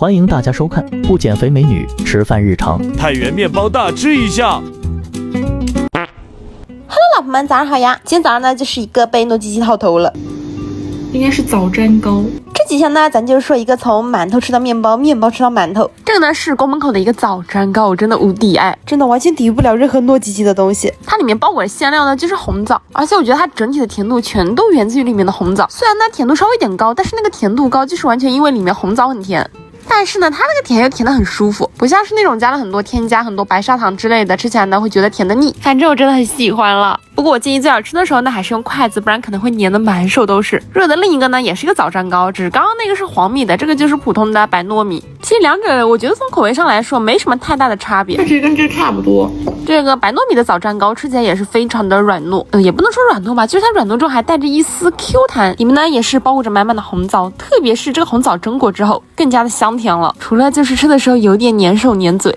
欢迎大家收看不减肥美女吃饭日常。太原面包大吃一下。Hello， 老婆们，早上好呀！今天早上呢，就是一个被糯叽叽套头了，应该是早粘糕。这几天呢，咱就说一个从馒头吃到面包，面包吃到馒头。这个呢是宫门口的一个早粘糕，我真的无敌爱，真的完全抵御不了任何糯叽叽的东西。它里面包裹的馅料呢就是红枣，而且我觉得它整体的甜度全都源自于里面的红枣。虽然呢甜度稍微有点高，但是那个甜度高就是完全因为里面红枣很甜。但是呢，它那个甜又甜得很舒服，不像是那种加了很多添加、很多白砂糖之类的，吃起来呢会觉得甜的腻。反正我真的很喜欢了。不过我建议最好吃的时候呢，还是用筷子，不然可能会粘得满手都是。热的另一个呢，也是一个枣粘糕，只是刚刚那个是黄米的，这个就是普通的白糯米。其实两者我觉得从口味上来说没什么太大的差别，它其实跟这个差不多。这个白糯米的枣粘糕吃起来也是非常的软糯，也不能说软糯吧，就是它软糯中还带着一丝 Q 弹，里面呢也是包裹着满满的红枣，特别是这个红枣蒸过之后，更加的香甜了。除了就是吃的时候有点粘手粘嘴，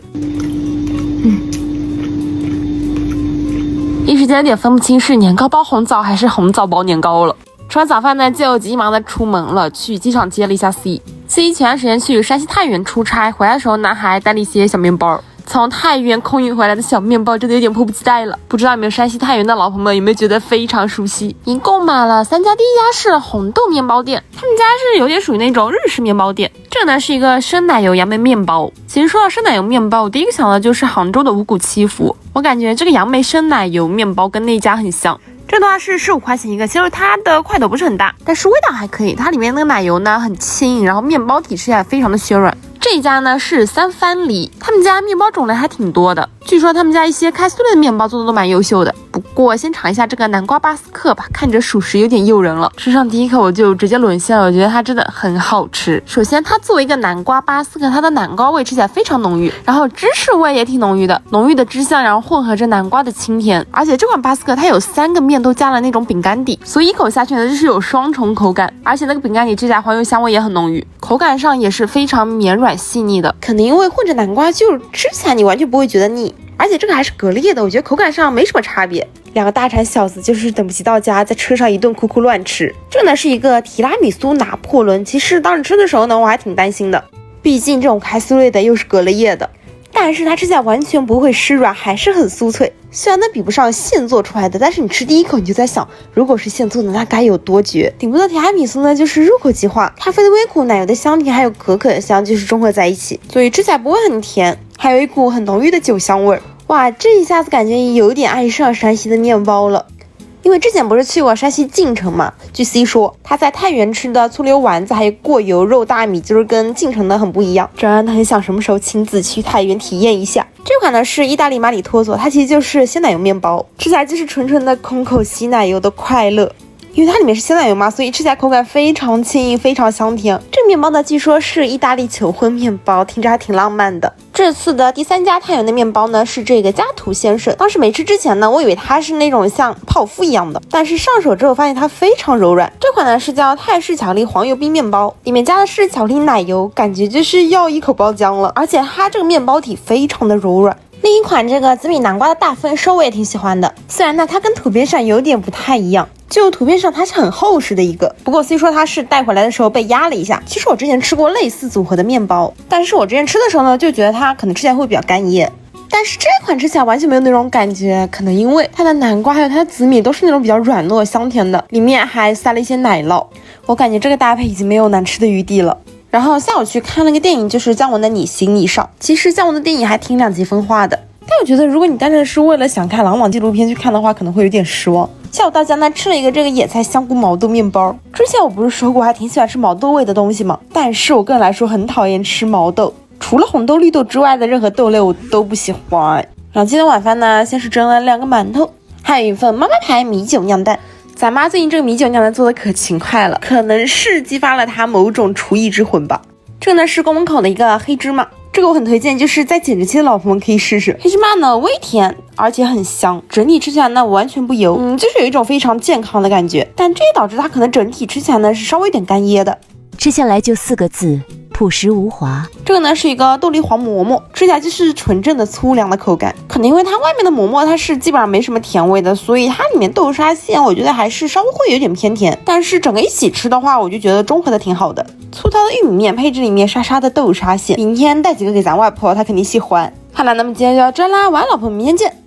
一时间有点分不清是年糕包红枣还是红枣包年糕了。吃完早饭呢，就急忙的出门了，去机场接了一下 C。前段时间去山西太原出差，回来的时候呢还带了一些小面包。从太原空运回来的小面包真的有点迫不及待了，不知道有没有山西太原的老朋友们有没有觉得非常熟悉？一共买了3家，第一家是红豆面包店，他们家是有点属于那种日式面包店。这个呢是一个生奶油杨梅面包。其实说到生奶油面包，我第一个想到就是杭州的五谷七福，我感觉这个杨梅生奶油面包跟那家很像。这的话是15块钱一个，其实它的块头不是很大，但是味道还可以。它里面那个奶油呢很轻，然后面包体吃起来非常的暄软。这一家呢是三番梨，他们家面包种类还挺多的，据说他们家一些开酥类的面包做的都蛮优秀的。不过先尝一下这个南瓜巴斯克吧，看着属实有点诱人了。吃上第一口我就直接沦陷了，我觉得它真的很好吃。首先它作为一个南瓜巴斯克，它的南瓜味吃起来非常浓郁，然后芝士味也挺浓郁的，浓郁的芝香，然后混合着南瓜的清甜。而且这款巴斯克它有3个面都加了那种饼干底，所以一口下去呢就是有双重口感，而且那个饼干底吃起来黄油香味也很浓郁，口感上也是非常绵软细腻的。可能因为混着南瓜，就吃起来你完全不会觉得腻。而且这个还是隔了夜的，我觉得口感上没什么差别。两个大馋小子就是等不及到家，在车上一顿哭哭乱吃。这个呢是一个提拉米苏拿破仑，其实当时吃的时候呢，我还挺担心的，毕竟这种开酥类的又是隔了夜的。但是它吃起来完全不会湿软，还是很酥脆。虽然呢比不上现做出来的，但是你吃第一口你就在想，如果是现做的那该有多绝。顶部的提拉米苏呢就是入口即化，咖啡的微苦，奶油的香甜，还有可可的香就是中和在一起，所以吃起来不会很甜，还有一股很浓郁的酒香味。哇，这一下子感觉有点爱上山西的面包了。因为之前不是去过山西晋城嘛，据 C 说他在太原吃的醋溜丸子还有过油肉大米就是跟晋城的很不一样，这让他很想什么时候亲自去太原体验一下。这款呢是意大利马里托佐，它其实就是鲜奶油面包，吃起来就是纯纯的空口吸奶油的快乐。因为它里面是鲜奶油嘛，所以吃起来口感非常轻盈，非常香甜。这个面包呢据说是意大利求婚面包，听着还挺浪漫的。这次的第3家太原的面包呢是这个家图先生，当时没吃之前呢，我以为它是那种像泡芙一样的，但是上手之后发现它非常柔软。这款呢是叫泰式巧克力黄油冰面包，里面加的是巧克力奶油，感觉就是要一口爆浆了，而且它这个面包体非常的柔软。另一款这个紫米南瓜的大丰收我也挺喜欢的，虽然呢它跟图片上有点不太一样，就图片上它是很厚实的一个，不过虽说它是带回来的时候被压了一下。其实我之前吃过类似组合的面包，但是我之前吃的时候呢就觉得它可能吃起来会比较干咽，但是这款吃起来完全没有那种感觉，可能因为它的南瓜还有它的紫米都是那种比较软糯香甜的，里面还塞了一些奶酪，我感觉这个搭配已经没有难吃的余地了。然后下午去看了个电影，就是姜文的你行你上，其实姜文的电影还挺两极分化的，但我觉得如果你单纯是为了想看朗朗纪录片去看的话，可能会有点失望。下午到家呢吃了一个这个野菜香菇毛豆面包，之前我不是说过我还挺喜欢吃毛豆味的东西吗？但是我个人来说很讨厌吃毛豆，除了红豆绿豆之外的任何豆类我都不喜欢。然后今天晚饭呢，先是蒸了2个馒头，还有一份妈妈牌米酒酿蛋。咱妈最近这个米酒酿蛋做的可勤快了，可能是激发了她某种厨艺之魂吧。这个呢是宫门口的一个黑芝麻，这个我很推荐，就是在减脂期的老婆们可以试试。黑芝麻呢微甜，而且很香，整体吃起来呢完全不油，就是有一种非常健康的感觉，但这也导致它可能整体吃起来呢是稍微有点干噎的。吃下来就4个字，朴实无华。这个呢是一个豆梨黄馍馍，吃起来就是纯正的粗粮的口感。可能因为它外面的馍馍它是基本上没什么甜味的，所以它里面豆沙馅我觉得还是稍微会有点偏甜。但是整个一起吃的话，我就觉得中和的挺好的。粗糙的玉米面配置里面沙沙的豆沙馅，明天带几个给咱外婆，她肯定喜欢。好了，那么今天就到这啦，晚安老朋友，明天见。